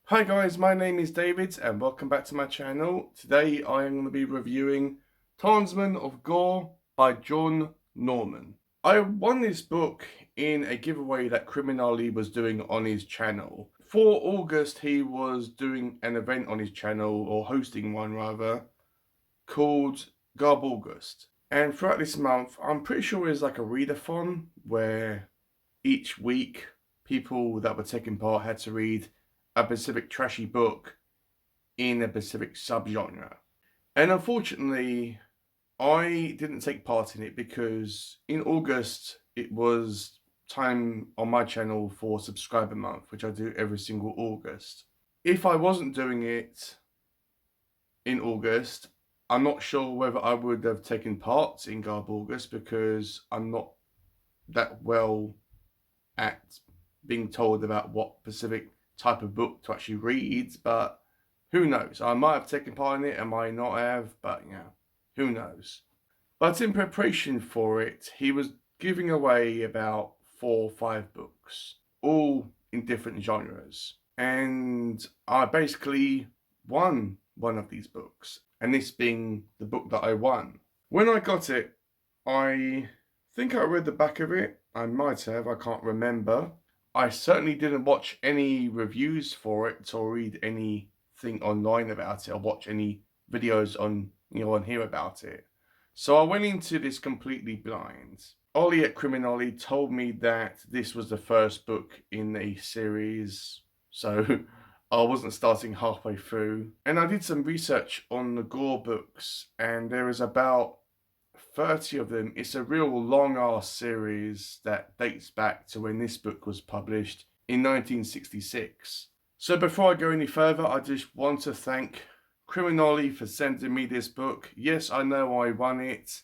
Hi guys, my name is David and welcome back to my channel. Today I am going to be reviewing Tarnsman of Gor by John Norman. I won this book in a giveaway that CriminOlly was doing on his channel. For August he was doing an event on his channel, or hosting one rather, called GarbAugust. And throughout this month I'm pretty sure it's like a readathon where each week people that were taking part had to read a specific trashy book in a specific subgenre. And unfortunately, I didn't take part in it because in August it was time on my channel for subscriber month, which I do every single August. If I wasn't doing it in August, I'm not sure whether I would have taken part in GarbAugust because I'm not that well at being told about what specific type of book to actually read, but who knows? I might have taken part in it, I might not have, but yeah, who knows? But in preparation for it, he was giving away about 4 or 5 books, all in different genres. And I basically won one of these books, and this being the book that I won. When I got it, I think I read the back of it. I might have, I can't remember. I certainly didn't watch any reviews for it or read anything online about it or watch any videos on here about it. So I went into this completely blind. Ollie at CriminOlly told me that this was the first book in a series, so I wasn't starting halfway through. And I did some research on the Gore books, and there is about 30 of them. It's a real long ass series that dates back to when this book was published in 1966. So before I go any further, I just want to thank CriminOlly for sending me this book. Yes, I know I won it,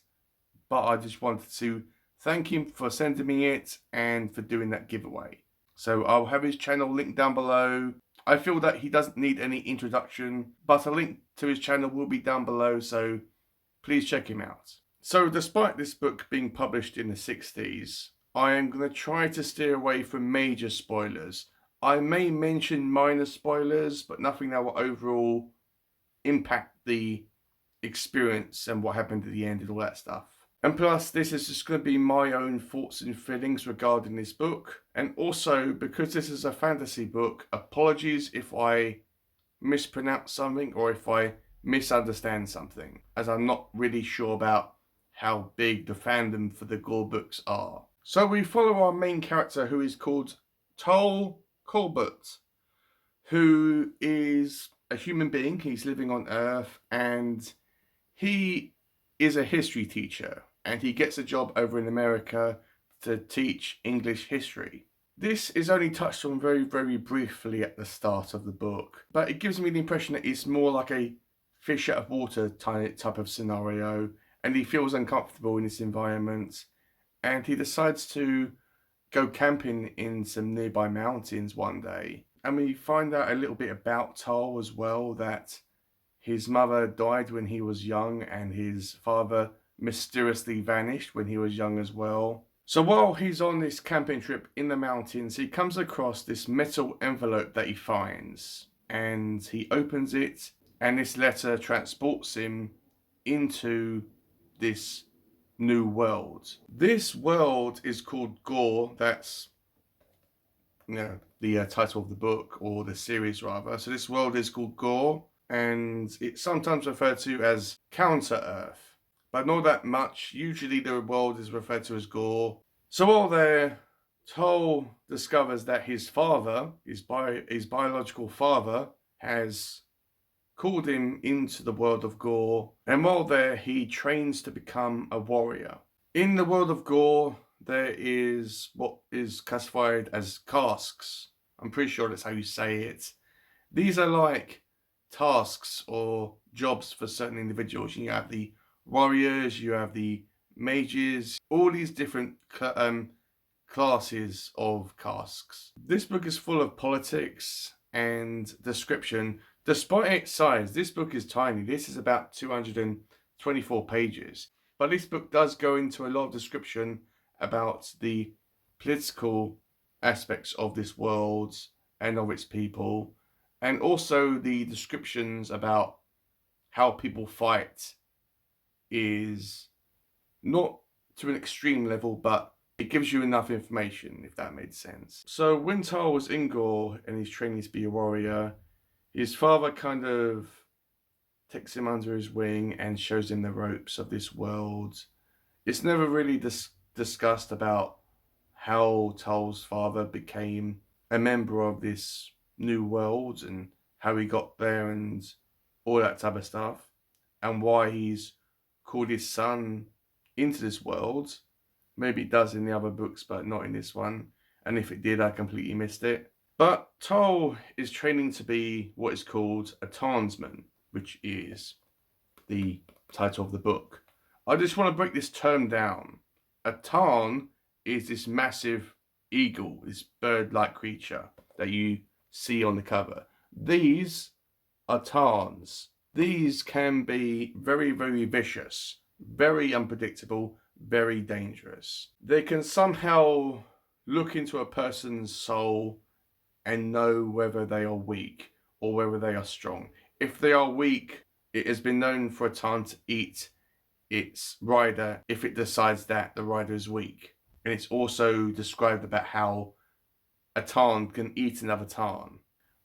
but I just wanted to thank him for sending me it and for doing that giveaway. So I'll have his channel linked down below. I feel that he doesn't need any introduction, but a link to his channel will be down below, so please check him out. So despite this book being published in the 60s, I am going to try to steer away from major spoilers. I may mention minor spoilers, but nothing that will overall impact the experience and what happened at the end and all that stuff. And plus, this is just going to be my own thoughts and feelings regarding this book. And also, because this is a fantasy book, apologies if I mispronounce something or if I misunderstand something, as I'm not really sure about how big the fandom for the Gore books are. So we follow our main character, who is called Toll Colbert, who is a human being. He's living on Earth, and he is a history teacher, and he gets a job over in America to teach English history. This is only touched on very, very briefly at the start of the book, but it gives me the impression that it's more like a fish out of water type of scenario, and he feels uncomfortable in this environment, and he decides to go camping in some nearby mountains one day. And we find out a little bit about Toll as well, that his mother died when he was young, and his father mysteriously vanished when he was young as well. So while he's on this camping trip in the mountains, he comes across this metal envelope that he finds, and he opens it, and this letter transports him into this new world. This world is called Gore. That's the title of the book, or the series rather. So this world is called Gore, and it's sometimes referred to as Counter-Earth, but not that much. Usually the world is referred to as Gore. So while there, Toll discovers that his father, his biological father, has called him into the world of Gore, and while there he trains to become a warrior. In the world of Gore, there is what is classified as casks. I'm pretty sure that's how you say it. These are like tasks or jobs for certain individuals. You have the warriors, you have the mages, all these different classes of casks. This book is full of politics and description. Despite its size, this book is tiny. This is about 224 pages. But this book does go into a lot of description about the political aspects of this world and of its people. And also the descriptions about how people fight is not to an extreme level, but it gives you enough information, if that made sense. So when Tal was in Gor and he's training to be a warrior, his father kind of takes him under his wing and shows him the ropes of this world. It's never really discussed about how Tal's father became a member of this new world and how he got there and all that type of stuff, and why he's called his son into this world. Maybe it does in the other books, but not in this one. And if it did, I completely missed it. But Tal is training to be what is called a Tarnsman, which is the title of the book. I just want to break this term down. A Tarn is this massive eagle, this bird-like creature that you see on the cover. These are Tarns. These can be very, very vicious, very unpredictable, very dangerous. They can somehow look into a person's soul and know whether they are weak or whether they are strong. If they are weak, it has been known for a Tarn to eat its rider if it decides that the rider is weak. And it's also described about how a Tarn can eat another Tarn.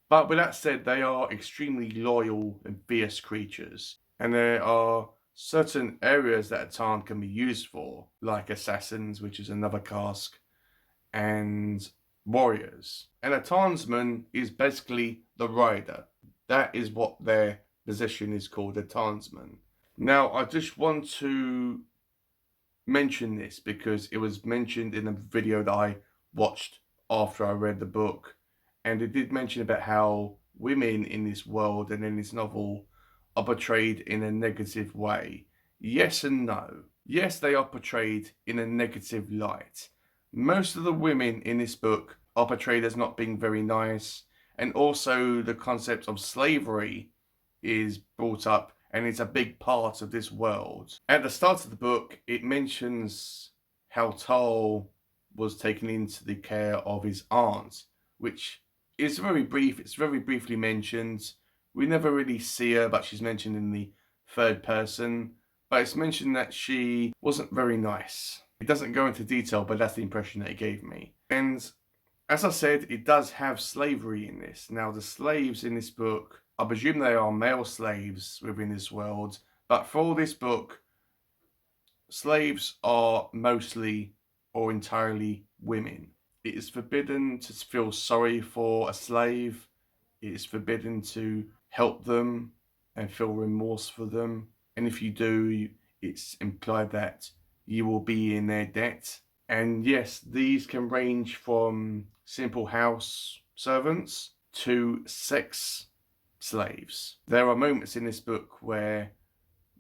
But with that said, they are extremely loyal and fierce creatures. And there are certain areas that a Tarn can be used for, like assassins, which is another cask, and warriors. And a Tarnsman is basically the rider. That is what their position is called, a Tarnsman. Now, I just want to mention this because it was mentioned in a video that I watched after I read the book, and it did mention about how women in this world and in this novel are portrayed in a negative way. Yes and no. Yes, they are portrayed in a negative light. Most of the women in this book are portrayed as not being very nice, and also the concept of slavery is brought up and it's a big part of this world. At the start of the book, it mentions how Tal was taken into the care of his aunt, which is very brief. It's very briefly mentioned. We never really see her, but she's mentioned in the third person. But it's mentioned that she wasn't very nice. It doesn't go into detail, but that's the impression that it gave me. And as I said, it does have slavery in this. Now, the slaves in this book, I presume they are male slaves within this world, but for this book, slaves are mostly or entirely women. It is forbidden to feel sorry for a slave. It is forbidden to help them and feel remorse for them. And if you do, it's implied that you will be in their debt. And yes, these can range from simple house servants to sex slaves. There are moments in this book where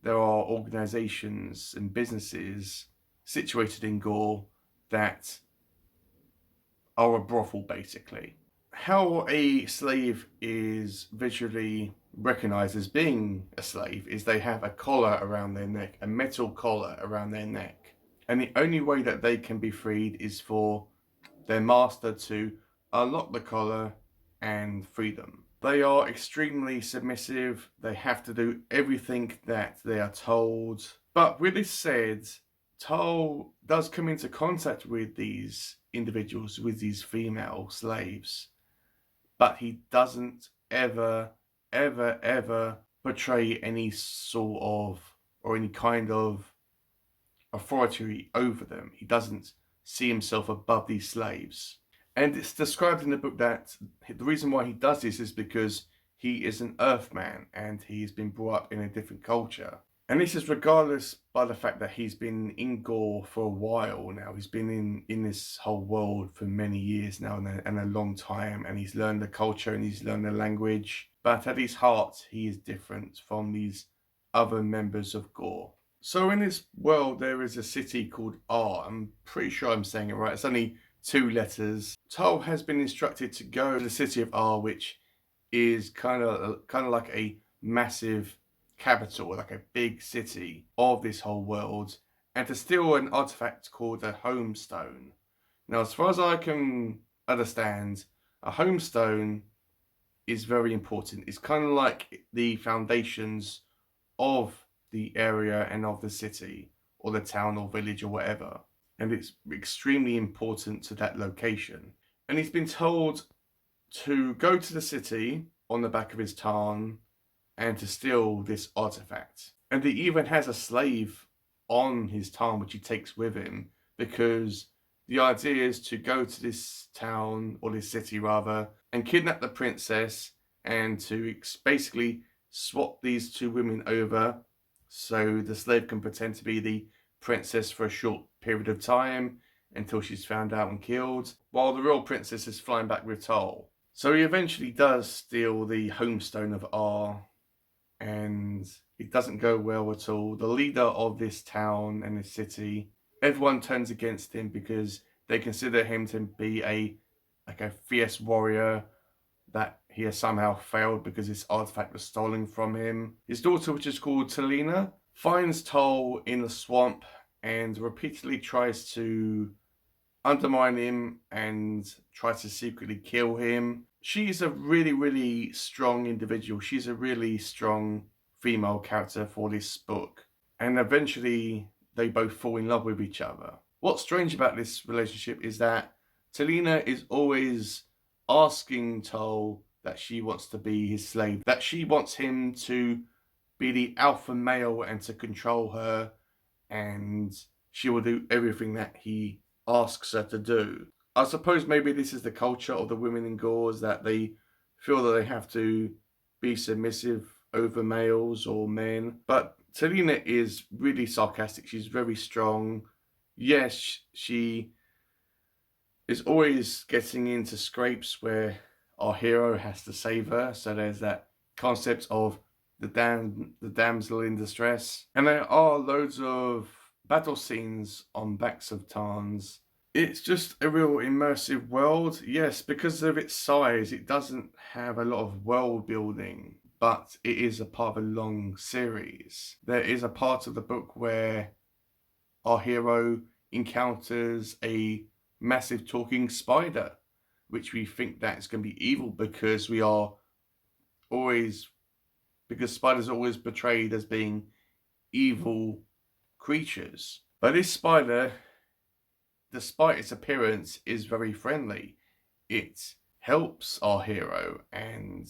there are organizations and businesses situated in Gor that are a brothel, basically. How a slave is visually recognized as being a slave is they have a collar around their neck, a metal collar around their neck. And the only way that they can be freed is for their master to unlock the collar and free them. They are extremely submissive. They have to do everything that they are told. But with this said, Tal does come into contact with these individuals, with these female slaves. But he doesn't ever portray any sort of, or any kind of authority over them. He doesn't see himself above these slaves. And it's described in the book that the reason why he does this is because he is an Earthman and he's been brought up in a different culture. And this is regardless by the fact that he's been in Gor for a while now. He's been in this whole world for many years now and a long time. And he's learned the culture and he's learned the language. But at his heart, he is different from these other members of Gor. So in this world, there is a city called R. I'm pretty sure I'm saying it right. It's only 2 letters. Tal has been instructed to go to the city of R, which is kind of like a massive capital, like a big city of this whole world, and to steal an artifact called a homestone. Now, as far as I can understand, a homestone is very important. It's kind of like the foundations of the area and of the city or the town or village or whatever. And it's extremely important to that location. And he's been told to go to the city on the back of his Tarn and to steal this artifact. And he even has a slave on his Tarn which he takes with him, because the idea is to go to this town, or this city rather, and kidnap the princess and to basically swap these two women over so the slave can pretend to be the princess for a short period of time until she's found out and killed, while the real princess is flying back with Toll. So he eventually does steal the homestone of R, and it doesn't go well at all. The leader of this town and this city, everyone turns against him because they consider him to be a fierce warrior, that he has somehow failed because this artifact was stolen from him. His daughter, which is called Talina, finds Toll in the swamp and repeatedly tries to undermine him and tries to secretly kill him. She's a really, really strong individual. She's a really strong female character for this book. And eventually they both fall in love with each other. What's strange about this relationship is that Talina is always asking Toll that she wants to be his slave, that she wants him to be the alpha male and to control her, and she will do everything that he asks her to do. I suppose maybe this is the culture of the women in Gors, that they feel that they have to be submissive over males or men. But Talina is really sarcastic. She's very strong. Yes, she is always getting into scrapes where our hero has to save her. So there's that concept of the damsel in distress. And there are loads of battle scenes on backs of Tarns. It's just a real immersive world. Yes, because of its size, it doesn't have a lot of world building, but it is a part of a long series. There is a part of the book where our hero encounters a massive talking spider, which we think that is going to be evil because spiders are always portrayed as being evil creatures. But this spider, despite its appearance, is very friendly. It helps our hero and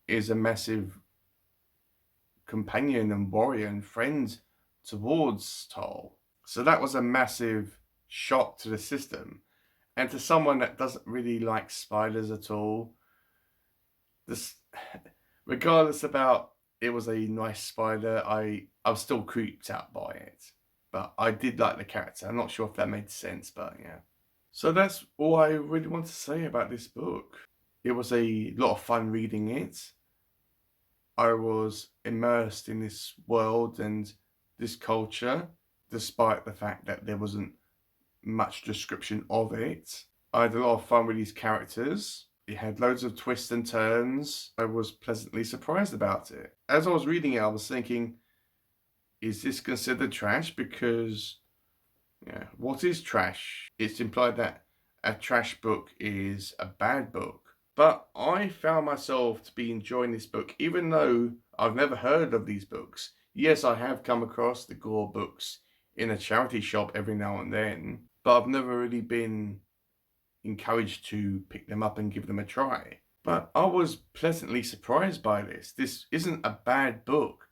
is a massive companion and warrior and friend towards Toll. So that was a massive shock to the system. And to someone that doesn't really like spiders at all, regardless about it was a nice spider, I was still creeped out by it. But I did like the character. I'm not sure if that made sense, but yeah. So that's all I really want to say about this book. It was a lot of fun reading it. I was immersed in this world and this culture, despite the fact that there wasn't much description of it. I had a lot of fun with these characters. It had loads of twists and turns. I was pleasantly surprised about it. As I was reading it, I was thinking, is this considered trash? Because, what is trash? It's implied that a trash book is a bad book. But I found myself to be enjoying this book, even though I've never heard of these books. Yes, I have come across the Gor books in a charity shop every now and then, but I've never really been encouraged to pick them up and give them a try. But I was pleasantly surprised by this. This isn't a bad book.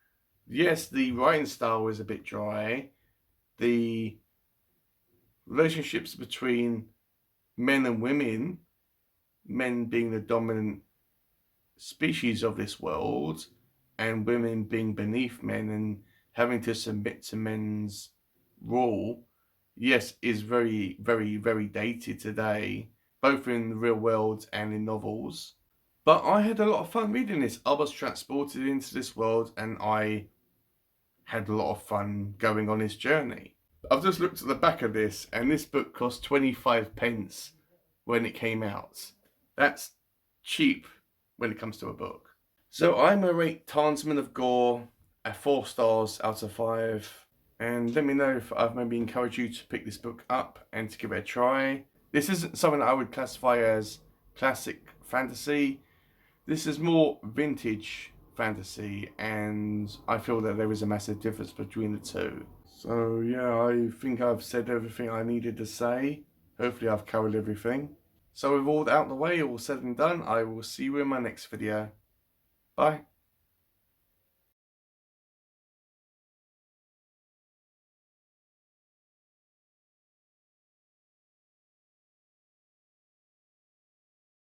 Yes, the writing style is a bit dry. The relationships between men and women, men being the dominant species of this world, and women being beneath men and having to submit to men's rule, yes, is very, very, very dated today, both in the real world and in novels. But I had a lot of fun reading this. I was transported into this world and I had a lot of fun going on this journey. I've just looked at the back of this, and this book cost 25 pence when it came out. That's cheap when it comes to a book. So I'm going to rate Tarnsman of Gor at 4 stars out of 5. And let me know if I've maybe encouraged you to pick this book up and to give it a try. This isn't something that I would classify as classic fantasy. This is more vintage fantasy, and I feel that there is a massive difference between the two. So yeah, I think I've said everything I needed to say. Hopefully I've covered everything. So with all that out of the way, all said and done, I will see you in my next video. Bye.